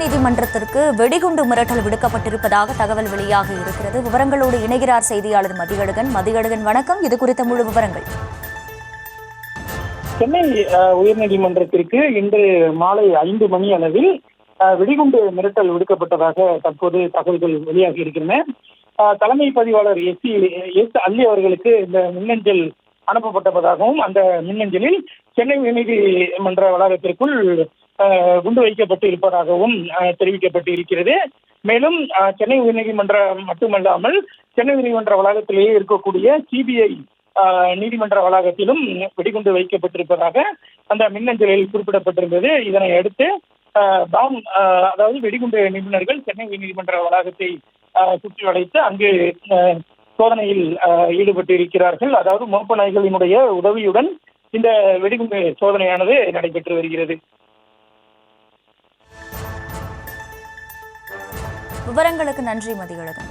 உயர்நீதிமன்றத்திற்கு வெடிகுண்டு மிரட்டல் விடுக்கப்பட்டிருப்பதாக தகவல் வெளியாகி இருக்கிறது. விவரங்களோடு இணைகிறார் செய்தியாளர் மதியழகன். மதியழகன், வணக்கம். இது குறித்த முழு விவரங்கள். சென்னை உயர்நீதிமன்றத்திற்கு இன்று மாலை 5 மணி அளவில் வெடிகுண்டு மிரட்டல் விடுக்கப்பட்டதாக தற்போது தகவல்கள் வெளியாகி இருக்கின்றன. தலைமை பதிவாளர் எஸ் அல்லி அவர்களுக்கு இந்த மின்னஞ்சல் அனுப்பப்பட்டதாகவும், அந்த மின்னஞ்சலில் சென்னை உயர்நீதிமன்ற வளாகத்திற்குள் குண்டு வைக்கப்பட்டு இருப்பதாகவும் தெரிவிக்கப்பட்டு இருக்கிறது. மேலும் சென்னை உயர்நீதிமன்றம் மட்டுமல்லாமல் சென்னை உயர்நீதிமன்ற வளாகத்திலேயே இருக்கக்கூடிய சிபிஐ நீதிமன்ற வளாகத்திலும் வெடிகுண்டு வைக்கப்பட்டிருப்பதாக அந்த மின்னஞ்சலில் குறிப்பிடப்பட்டிருந்தது. இதனை அடுத்து அதாவது வெடிகுண்டு நிபுணர்கள் சென்னை உயர்நீதிமன்ற வளாகத்தை சுற்றி வளைத்து அங்கு சோதனையில் ஈடுபட்டு இருக்கிறார்கள். அதாவது மோப்ப நாய்களினுடைய உதவியுடன் இந்த வெடிகுண்டு சோதனையானது நடைபெற்று வருகிறது. விவரங்களுக்கு நன்றி மதியழகன்.